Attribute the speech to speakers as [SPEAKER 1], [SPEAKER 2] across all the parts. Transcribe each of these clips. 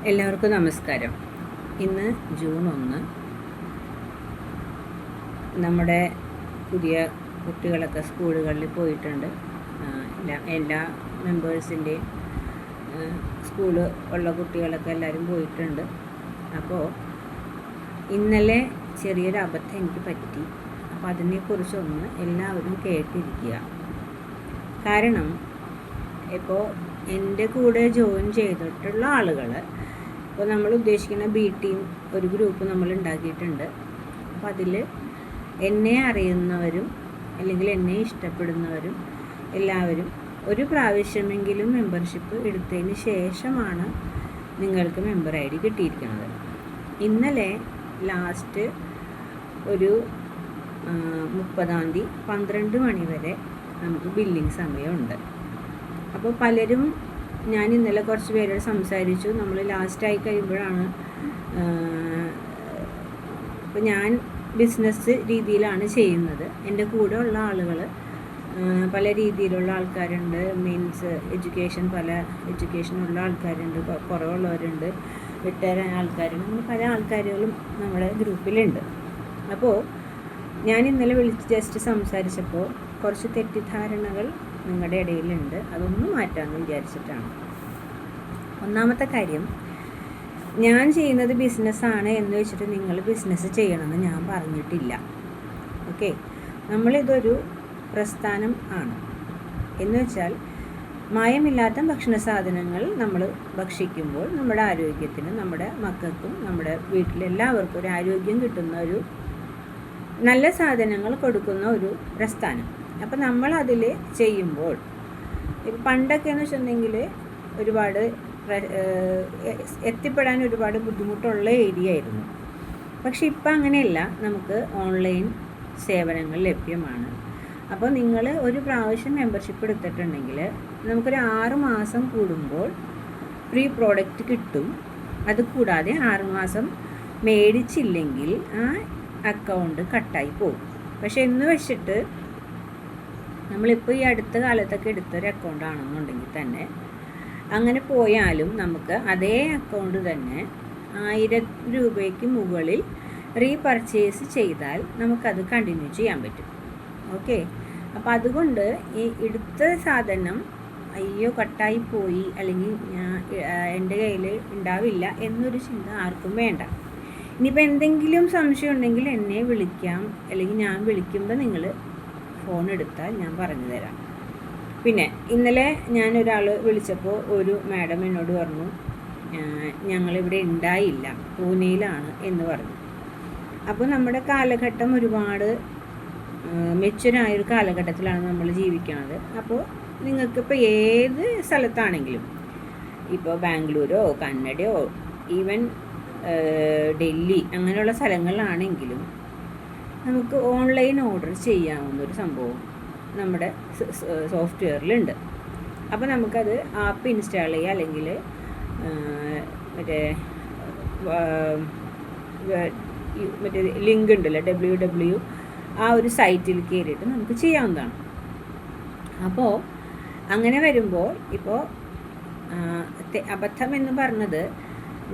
[SPEAKER 1] എല്ലാവർക്കും നമസ്കാരം. ഇന്ന് ജൂൺ 1. നമ്മുടെ പുതിയ കുട്ടികളൊക്കെ സ്കൂളുകളിൽ പോയിട്ടുണ്ട്. എല്ലാ മെമ്പേഴ്സിൻ്റെയും സ്കൂള് ഉള്ള കുട്ടികളൊക്കെ എല്ലാവരും പോയിട്ടുണ്ട്. അപ്പോൾ ഇന്നലെ ചെറിയൊരു അബദ്ധം എനിക്ക് പറ്റി. അപ്പോൾ അതിനെക്കുറിച്ചൊന്ന് എല്ലാവരും കേട്ടിരിക്കുക. കാരണം ഇപ്പോൾ എൻ്റെ കൂടെ ജോയിൻ ചെയ്തിട്ടുള്ള ആളുകൾ, ഇപ്പോൾ നമ്മൾ ഉദ്ദേശിക്കുന്ന ബി ടീം ഒരു ഗ്രൂപ്പ് നമ്മൾ ഉണ്ടാക്കിയിട്ടുണ്ട്. അപ്പോൾ അതിൽ എന്നെ അറിയുന്നവരും അല്ലെങ്കിൽ എന്നെ ഇഷ്ടപ്പെടുന്നവരും എല്ലാവരും ഒരു പ്രാവശ്യമെങ്കിലും മെമ്പർഷിപ്പ് എടുത്തതിന് ശേഷമാണ് നിങ്ങൾക്ക് മെമ്പർ ഐ ഡി കിട്ടിയിരിക്കുന്നത്. ഇന്നലെ ലാസ്റ്റ് ഒരു 30-ാം തീയതി 12 മണി വരെ നമുക്ക് ബില്ലിംഗ് സമയമുണ്ട്. അപ്പോൾ പലരും, ഞാൻ ഇന്നലെ കുറച്ച് പേരോട് സംസാരിച്ചു. നമ്മൾ ലാസ്റ്റായി കഴിയുമ്പോഴാണ്, ഇപ്പോൾ ഞാൻ ബിസിനസ് രീതിയിലാണ് ചെയ്യുന്നത്. എൻ്റെ കൂടെ ഉള്ള ആളുകൾ പല രീതിയിലുള്ള ആൾക്കാരുണ്ട്. മീൻസ് പല എഡ്യൂക്കേഷനുള്ള ആൾക്കാരുണ്ട്, കുറവുള്ളവരുണ്ട്, റിട്ടയർ ആൾക്കാരുണ്ട്. അങ്ങനെ പല ആൾക്കാരുകളും നമ്മുടെ ഗ്രൂപ്പിലുണ്ട്. അപ്പോൾ ഞാൻ ഇന്നലെ വിളിച്ച് ജസ്റ്റ് സംസാരിച്ചപ്പോൾ കുറച്ച് തെറ്റിദ്ധാരണകൾ നിങ്ങളുടെ ഇടയിലുണ്ട്. അതൊന്നും മാറ്റാമെന്ന് വിചാരിച്ചിട്ടാണ്. ഒന്നാമത്തെ കാര്യം, ഞാൻ ചെയ്യുന്നത് ബിസിനസ്സാണ് എന്ന് വെച്ചിട്ട് നിങ്ങൾ ബിസിനസ് ചെയ്യണമെന്ന് ഞാൻ പറഞ്ഞിട്ടില്ല. ഓക്കെ, നമ്മളിതൊരു പ്രസ്ഥാനം ആണ്. എന്ന് വെച്ചാൽ മായമില്ലാത്ത ഭക്ഷണ സാധനങ്ങൾ നമ്മൾ ഭക്ഷിക്കുമ്പോൾ നമ്മുടെ ആരോഗ്യത്തിന്, നമ്മുടെ മക്കൾക്കും നമ്മുടെ വീട്ടിലെല്ലാവർക്കും ഒരു ആരോഗ്യം കിട്ടുന്ന ഒരു നല്ല സാധനങ്ങൾ കൊടുക്കുന്ന ഒരു പ്രസ്ഥാനം. അപ്പം നമ്മൾ അതിൽ ചെയ്യുമ്പോൾ, ഇപ്പം പണ്ടൊക്കെ എന്ന് വെച്ചിട്ടുണ്ടെങ്കിൽ ഒരുപാട് എത്തിപ്പെടാൻ ഒരുപാട് ബുദ്ധിമുട്ടുള്ള ഏരിയ ആയിരുന്നു. പക്ഷെ ഇപ്പം അങ്ങനെയല്ല, നമുക്ക് ഓൺലൈൻ സേവനങ്ങൾ ലഭ്യമാണ്. അപ്പോൾ നിങ്ങൾ ഒരു പ്രാവശ്യം മെമ്പർഷിപ്പ് എടുത്തിട്ടുണ്ടെങ്കിൽ നമുക്കൊരു 6 മാസം കൂടുമ്പോൾ ഫ്രീ പ്രോഡക്റ്റ് കിട്ടും. അതുകൂടാതെ 6 മാസം മേടിച്ചില്ലെങ്കിൽ ആ അക്കൗണ്ട് കട്ടായി പോകും. പക്ഷെ എന്ന് വെച്ചിട്ട് നമ്മളിപ്പോൾ ഈ അടുത്ത കാലത്തൊക്കെ എടുത്തൊരു അക്കൗണ്ട് ആണെന്നുണ്ടെങ്കിൽ തന്നെ അങ്ങനെ പോയാലും നമുക്ക് അതേ അക്കൗണ്ട് തന്നെ 1000 രൂപയ്ക്ക് മുകളിൽ റീപർച്ചേസ് ചെയ്താൽ നമുക്കത് കണ്ടിന്യൂ ചെയ്യാൻ പറ്റും. ഓക്കെ, അപ്പോൾ അതുകൊണ്ട് ഈ എടുത്ത സാധനം അയ്യോ കട്ടായി പോയി അല്ലെങ്കിൽ എൻ്റെ കയ്യിൽ ഉണ്ടാവില്ല എന്നൊരു ചിന്ത ആർക്കും വേണ്ട. ഇനിയിപ്പോൾ എന്തെങ്കിലും സംശയം ഉണ്ടെങ്കിൽ എന്നെ വിളിക്കാം, അല്ലെങ്കിൽ ഞാൻ വിളിക്കുമ്പോൾ നിങ്ങൾ ഫോൺ എടുത്താൽ ഞാൻ പറഞ്ഞു തരാം. പിന്നെ ഇന്നലെ ഞാനൊരാൾ വിളിച്ചപ്പോൾ ഒരു മാഡം എന്നോട് പറഞ്ഞു, ഞങ്ങളിവിടെ ഉണ്ടായില്ല, പൂനെയിലാണ് എന്ന് പറഞ്ഞു. അപ്പോൾ നമ്മുടെ കാലഘട്ടം ഒരുപാട് മെച്ചുറായൊരു കാലഘട്ടത്തിലാണ് നമ്മൾ ജീവിക്കുന്നത്. അപ്പോൾ നിങ്ങൾക്കിപ്പോൾ ഏത് സ്ഥലത്താണെങ്കിലും, ഇപ്പോൾ ബാംഗ്ലൂരോ കന്നഡയോ ഈവൻ ഡൽഹി അങ്ങനെയുള്ള സ്ഥലങ്ങളിലാണെങ്കിലും നമുക്ക് ഓൺലൈൻ ഓർഡർ ചെയ്യാവുന്നൊരു സംഭവം നമ്മുടെ സോഫ്റ്റ്വെയറിലുണ്ട്. അപ്പോൾ നമുക്കത് ആപ്പ് ഇൻസ്റ്റാൾ ചെയ്യുക, അല്ലെങ്കിൽ മറ്റേ ലിങ്ക് ഉണ്ടല്ലോ www ആ ഒരു സൈറ്റിൽ കയറിയിട്ട് നമുക്ക് ചെയ്യാവുന്നതാണ്. അപ്പോൾ അങ്ങനെ വരുമ്പോൾ ഇപ്പോൾ അബദ്ധം എന്ന് പറഞ്ഞത്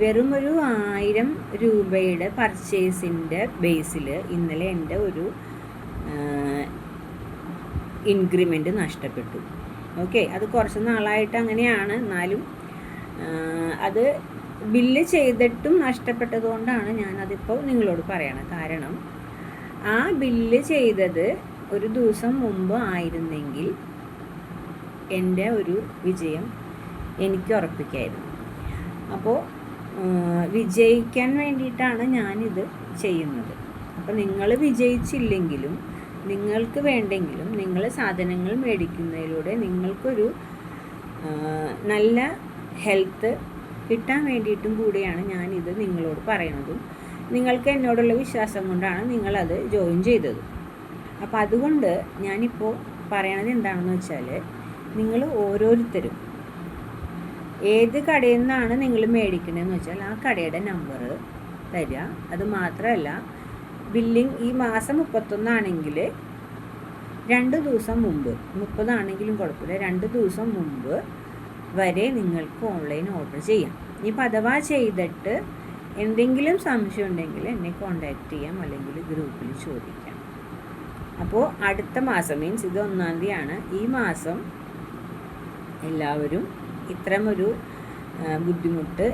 [SPEAKER 1] വെറും ഒരു 1000 രൂപയുടെ പർച്ചേസിൻ്റെ ബേസിൽ ഇന്നലെ എൻ്റെ ഒരു ഇൻക്രിമെൻറ്റ് നഷ്ടപ്പെട്ടു. ഓക്കെ, അത് കുറച്ച് നാളായിട്ട് അങ്ങനെയാണ്. എന്നാലും അത് ബില്ല് ചെയ്തിട്ടും നഷ്ടപ്പെട്ടതുകൊണ്ടാണ് ഞാനതിപ്പോൾ നിങ്ങളോട് പറയണം. കാരണം ആ ബില്ല് ചെയ്തത് ഒരു ദിവസം മുമ്പ് ആയിരുന്നെങ്കിൽ എൻ്റെ ഒരു വിജയം എനിക്ക് ഉറപ്പിക്കായിരുന്നു. അപ്പോൾ വിജയിക്കാൻ വേണ്ടിയിട്ടാണ് ഞാനിത് ചെയ്യുന്നത്. അപ്പോൾ നിങ്ങൾ വിജയിച്ചില്ലെങ്കിലും നിങ്ങൾക്ക് വേണ്ടെങ്കിലും നിങ്ങൾ സാധനങ്ങൾ മേടിക്കുന്നതിലൂടെ നിങ്ങൾക്കൊരു നല്ല ഹെൽത്ത് കിട്ടാൻ വേണ്ടിയിട്ടും കൂടിയാണ് ഞാനിത് നിങ്ങളോട് പറയണതും. നിങ്ങൾക്ക് എന്നോടുള്ള വിശ്വാസം കൊണ്ടാണ് നിങ്ങളത് ജോയിൻ ചെയ്തത്. അപ്പോൾ അതുകൊണ്ട് ഞാനിപ്പോൾ പറയണത് എന്താണെന്ന് വെച്ചാൽ, നിങ്ങൾ ഓരോരുത്തരും ഏത് കടയിൽ നിന്നാണ് നിങ്ങൾ മേടിക്കണമെന്ന് വെച്ചാൽ ആ കടയുടെ നമ്പർ തരിക. അത് മാത്രമല്ല, ബില്ലിംഗ് ഈ മാസം 31 ആണെങ്കിൽ 2 ദിവസം മുമ്പ്, 30 ആണെങ്കിലും കുഴപ്പമില്ല, 2 ദിവസം മുമ്പ് വരെ നിങ്ങൾക്ക് ഓൺലൈൻ ഓർഡർ ചെയ്യാം. ഇനിയിപ്പോൾ അഥവാ ചെയ്തിട്ട് എന്തെങ്കിലും സംശയം ഉണ്ടെങ്കിൽ എന്നെ കോൺടാക്റ്റ് ചെയ്യാം, അല്ലെങ്കിൽ ഗ്രൂപ്പിൽ ചോദിക്കാം. അപ്പോൾ അടുത്ത മാസം മീൻസ് ഇത് 1-ാം തീയതിയാണ്. ഈ മാസം എല്ലാവരും ഇത്തരമൊരു ബുദ്ധിമുട്ട്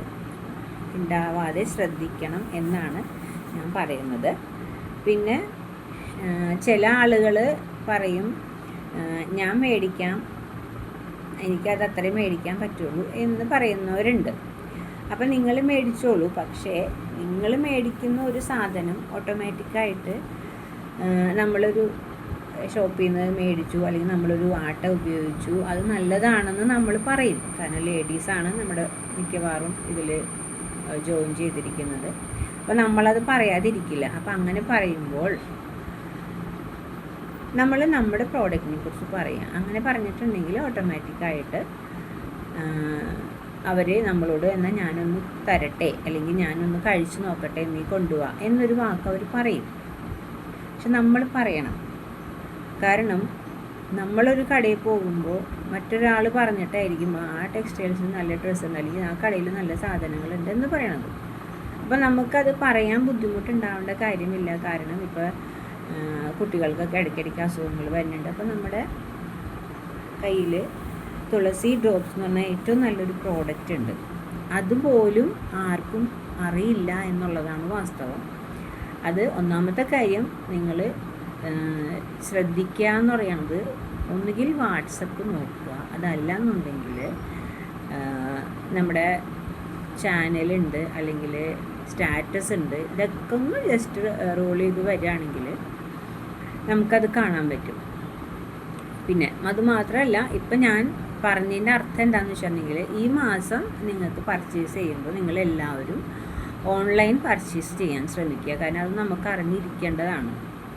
[SPEAKER 1] ഉണ്ടാവാതെ ശ്രദ്ധിക്കണം എന്നാണ് ഞാൻ പറയുന്നത്. പിന്നെ ചില ആളുകൾ പറയും ഞാൻ മേടിക്കാം, എനിക്കത് അത്രയും മേടിക്കാൻ പറ്റുള്ളൂ എന്ന് പറയുന്നവരുണ്ട്. അപ്പം നിങ്ങൾ മേടിച്ചോളൂ. പക്ഷേ നിങ്ങൾ മേടിക്കുന്ന ഒരു സാധനം ഓട്ടോമാറ്റിക്കായിട്ട് നമ്മളൊരു ഷോപ്പിൽ നിന്ന് മേടിച്ചു, അല്ലെങ്കിൽ നമ്മളൊരു ആട്ട ഉപയോഗിച്ചു, അത് നല്ലതാണെന്ന് നമ്മൾ പറയും. കാരണം ലേഡീസാണ് നമ്മുടെ മിക്കവാറും ഇതിൽ ജോയിൻ ചെയ്തിരിക്കുന്നത്. അപ്പോൾ നമ്മളത് പറയാതിരിക്കില്ല. അപ്പം അങ്ങനെ പറയുമ്പോൾ നമ്മൾ നമ്മുടെ പ്രോഡക്റ്റിനെ കുറിച്ച് പറയാം. അങ്ങനെ പറഞ്ഞിട്ടുണ്ടെങ്കിൽ ഓട്ടോമാറ്റിക്കായിട്ട് അവർ നമ്മളോട് എന്നാൽ ഞാനൊന്ന് തരട്ടെ, അല്ലെങ്കിൽ ഞാനൊന്ന് കഴിച്ചു നോക്കട്ടെ, നീ കൊണ്ടുപോവാ എന്നൊരു വാക്ക് അവർ പറയും. പക്ഷെ നമ്മൾ പറയണം. കാരണം നമ്മളൊരു കടയിൽ പോകുമ്പോൾ മറ്റൊരാൾ പറഞ്ഞിട്ടായിരിക്കും ആ ടെക്സ്റ്റൈൽസിന് നല്ല ഡ്രസ്സുണ്ട്, അല്ലെങ്കിൽ ആ കടയിൽ നല്ല സാധനങ്ങളുണ്ട് എന്ന് പറയണത്. അപ്പോൾ നമുക്കത് പറയാൻ ബുദ്ധിമുട്ടുണ്ടാവേണ്ട കാര്യമില്ല. കാരണം ഇപ്പോൾ കുട്ടികൾക്കൊക്കെ ഇടയ്ക്കിടയ്ക്ക് അസുഖങ്ങൾ വരുന്നുണ്ട്. അപ്പോൾ നമ്മുടെ കയ്യിൽ തുളസി ഡ്രോപ്സ് എന്ന് പറഞ്ഞാൽ ഏറ്റവും നല്ലൊരു പ്രോഡക്റ്റ് ഉണ്ട്. അതുപോലും ആർക്കും അറിയില്ല എന്നുള്ളതാണ് വാസ്തവം. അത് ഒന്നാമത്തെ കാര്യം നിങ്ങൾ ശ്രദ്ധിക്കുക എന്ന് പറയുന്നത്, ഒന്നുകിൽ വാട്സപ്പ് നോക്കുക, അതല്ല എന്നുണ്ടെങ്കിൽ നമ്മുടെ ചാനലുണ്ട്, അല്ലെങ്കിൽ സ്റ്റാറ്റസ് ഉണ്ട്. ഇതൊക്കെ ഒന്ന് ജസ്റ്റ് റോൾ ചെയ്ത് വരികയാണെങ്കിൽ നമുക്കത് കാണാൻ പറ്റും. പിന്നെ അതുമാത്രമല്ല, ഇപ്പം ഞാൻ പറഞ്ഞതിൻ്റെ അർത്ഥം എന്താണെന്ന് വെച്ചിട്ടുണ്ടെങ്കിൽ, ഈ മാസം നിങ്ങൾക്ക് പർച്ചേസ് ചെയ്യുമ്പോൾ നിങ്ങളെല്ലാവരും ഓൺലൈൻ പർച്ചേസ് ചെയ്യാൻ ശ്രമിക്കുക. കാരണം അത് നമുക്ക് അറിഞ്ഞിരിക്കേണ്ടതാണ്.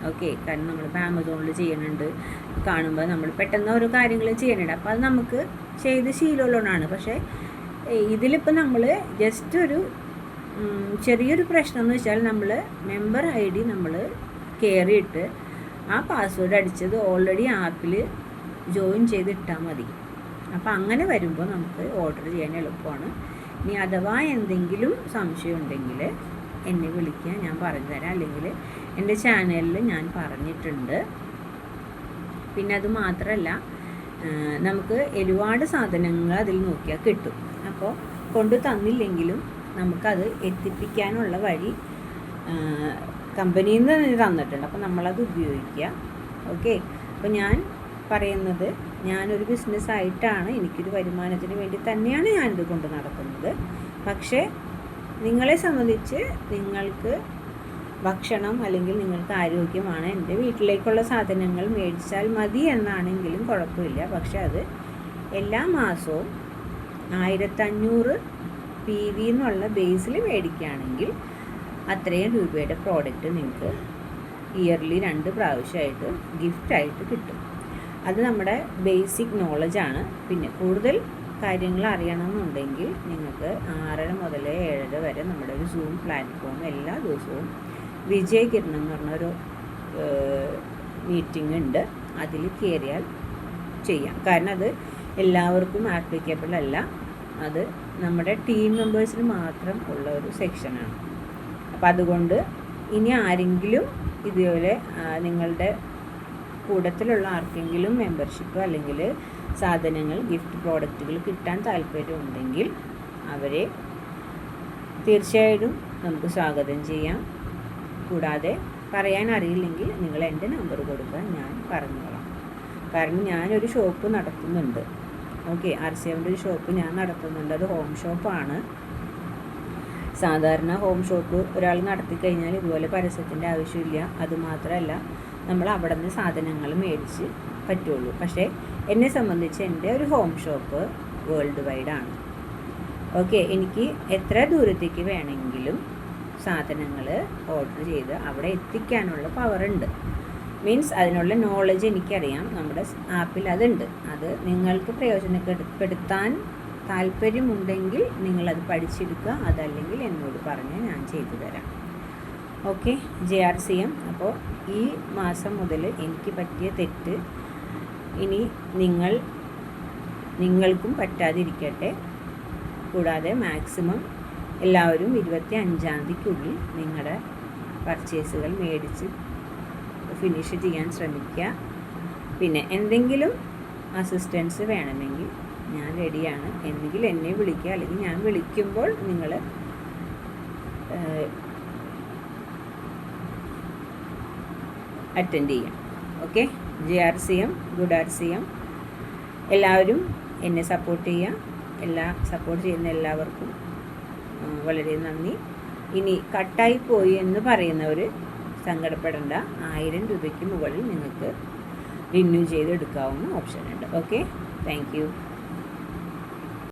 [SPEAKER 1] ഓക്കെ, കാരണം നമ്മളിപ്പോൾ ആമസോണിൽ ചെയ്യുന്നുണ്ട്, കാണുമ്പോൾ നമ്മൾ പെട്ടെന്ന് ഓരോ കാര്യങ്ങൾ ചെയ്യുന്നുണ്ട്. അപ്പോൾ അത് നമുക്ക് ചെയ്ത് ശീലമുള്ളതാണ്. പക്ഷേ ഇതിലിപ്പോൾ നമ്മൾ ജസ്റ്റ് ഒരു ചെറിയൊരു പ്രശ്നം എന്ന് വെച്ചാൽ, നമ്മൾ മെമ്പർ ഐ ഡി നമ്മൾ കയറിയിട്ട് ആ പാസ്വേഡ് അടിച്ചത് ഓൾറെഡി ആപ്പിൽ ജോയിൻ ചെയ്തിട്ടാൽ മതി. അപ്പോൾ അങ്ങനെ വരുമ്പോൾ നമുക്ക് ഓർഡർ ചെയ്യാൻ എളുപ്പമാണ്. ഇനി അഥവാ എന്തെങ്കിലും സംശയം ഉണ്ടെങ്കിൽ എന്നെ വിളിക്കുക, ഞാൻ പറഞ്ഞു തരാം. അല്ലെങ്കിൽ എൻ്റെ ചാനലിൽ ഞാൻ പറഞ്ഞിട്ടുണ്ട്. പിന്നെ അത് മാത്രമല്ല, നമുക്ക് ഒരുപാട് സാധനങ്ങൾ അതിൽ നോക്കിയാൽ കിട്ടും. അപ്പോൾ കൊണ്ടു തന്നില്ലെങ്കിലും നമുക്കത് എത്തിപ്പിക്കാനുള്ള വഴി കമ്പനിയിൽ നിന്ന് തന്നിട്ടുണ്ട്. അപ്പോൾ നമ്മളത് ഉപയോഗിക്കുക. ഓക്കെ, അപ്പോൾ ഞാൻ പറയുന്നത്, ഞാനൊരു ബിസിനസ്സായിട്ടാണ്, എനിക്കൊരു വരുമാനത്തിന് വേണ്ടി തന്നെയാണ് ഞാനിത് കൊണ്ട് നടക്കുന്നത്. പക്ഷേ നിങ്ങളെ സംബന്ധിച്ച് നിങ്ങൾക്ക് ഭക്ഷണം അല്ലെങ്കിൽ നിങ്ങൾക്ക് ആരോഗ്യമാണ്, എൻ്റെ വീട്ടിലേക്കുള്ള സാധനങ്ങൾ മേടിച്ചാൽ മതി എന്നാണെങ്കിലും കുഴപ്പമില്ല. പക്ഷെ അത് എല്ലാ മാസവും 1500 PV എന്നുള്ള ബേസിൽ മേടിക്കുകയാണെങ്കിൽ അത്രയും രൂപയുടെ പ്രോഡക്റ്റ് നിങ്ങൾക്ക് ഇയർലി 2 പ്രാവശ്യമായിട്ട് ഗിഫ്റ്റായിട്ട് കിട്ടും. അത് നമ്മുടെ ബേസിക് നോളജാണ്. പിന്നെ കൂടുതൽ കാര്യങ്ങൾ അറിയണമെന്നുണ്ടെങ്കിൽ നിങ്ങൾക്ക് 6:30 മുതൽ 7:30 വരെ നമ്മുടെ ഒരു സൂം പ്ലാറ്റ്ഫോം എല്ലാ ദിവസവും വിജയ് കിരണം എന്ന് പറഞ്ഞൊരു മീറ്റിംഗ് ഉണ്ട്. അതിൽ കയറിയാൽ ചെയ്യാം. കാരണം അത് എല്ലാവർക്കും ആപ്ലിക്കബിൾ അല്ല. അത് നമ്മുടെ ടീം മെമ്പേഴ്സിന് മാത്രം ഉള്ള ഒരു സെക്ഷനാണ്. അപ്പോൾ അതുകൊണ്ട് ഇനി ആരെങ്കിലും ഇതുപോലെ നിങ്ങളുടെ കൂട്ടത്തിലുള്ള ആർക്കെങ്കിലും മെമ്പർഷിപ്പ് അല്ലെങ്കിൽ സാധനങ്ങൾ, ഗിഫ്റ്റ് പ്രോഡക്റ്റുകൾ കിട്ടാൻ താല്പര്യമുണ്ടെങ്കിൽ അവരെ തീർച്ചയായിട്ടും നമുക്ക് സ്വാഗതം ചെയ്യാം. കൂടാതെ പറയാൻ അറിയില്ലെങ്കിൽ നിങ്ങൾ എൻ്റെ നമ്പർ കൊടുക്കാൻ ഞാൻ പറഞ്ഞോളാം. കാരണം ഞാനൊരു ഷോപ്പ് നടത്തുന്നുണ്ട്. ഓക്കെ, RCMൻ്റെ ഒരു ഷോപ്പ് ഞാൻ നടത്തുന്നുണ്ട്. അത് ഹോം ഷോപ്പാണ്. സാധാരണ ഹോം ഷോപ്പ് ഒരാൾ നടത്തി കഴിഞ്ഞാൽ ഇതുപോലെ പരസ്യത്തിൻ്റെ ആവശ്യമില്ല. അതുമാത്രമല്ല, നമ്മൾ അവിടെ നിന്ന് സാധനങ്ങൾ മേടിച്ച് പറ്റുള്ളൂ. പക്ഷേ എന്നെ സംബന്ധിച്ച് എൻ്റെ ഒരു ഹോം ഷോപ്പ് വേൾഡ് വൈഡാണ്. ഓക്കെ, എനിക്ക് എത്ര ദൂരത്തേക്ക് വേണമെങ്കിലും സാധനങ്ങൾ ഓർഡർ ചെയ്ത് അവിടെ എത്തിക്കാനുള്ള പവറുണ്ട്. മീൻസ് അതിനുള്ള നോളജ് എനിക്കറിയാം. നമ്മുടെ ആപ്പിൽ അതുണ്ട്. അത് നിങ്ങൾക്ക് പ്രയോജനപ്പെടുത്താൻ താല്പര്യമുണ്ടെങ്കിൽ നിങ്ങളത് പഠിച്ചെടുക്കുക. അതല്ലെങ്കിൽ എന്നോട് പറഞ്ഞ് ഞാൻ ചെയ്തു തരാം. Okay, JRCM. അപ്പോൾ ഈ മാസം മുതൽ എനിക്ക് പറ്റിയ തെറ്റ് ഇനി നിങ്ങൾ നിങ്ങൾക്കും പറ്റാതിരിക്കട്ടെ. കൂടാതെ മാക്സിമം എല്ലാവരും 25-ാം തീയതിക്കുള്ളിൽ നിങ്ങളുടെ പർച്ചേസുകൾ മേടിച്ച് ഫിനിഷ് ചെയ്യാൻ ശ്രമിക്കുക. പിന്നെ എന്തെങ്കിലും അസിസ്റ്റൻസ് വേണമെങ്കിൽ ഞാൻ റെഡിയാണ്. എന്നെങ്കിൽ എന്നെ വിളിക്കുക, അല്ലെങ്കിൽ ഞാൻ വിളിക്കുമ്പോൾ നിങ്ങൾ അറ്റൻഡ് ചെയ്യാം. ഓക്കെ. JRCM, ഗുഡ് RCM, എല്ലാവരും എന്നെ സപ്പോർട്ട് ചെയ്യുക. സപ്പോർട്ട് ചെയ്യുന്ന എല്ലാവർക്കും വളരെ നന്ദി. ഇനി കട്ടായി പോയി എന്ന് പറയുന്നവർ സങ്കടപ്പെടേണ്ട. 1000 രൂപയ്ക്ക് മുകളിൽ നിങ്ങൾക്ക് റിന്യൂ ചെയ്തെടുക്കാവുന്ന ഓപ്ഷൻ ഉണ്ട്. Okay, thank you.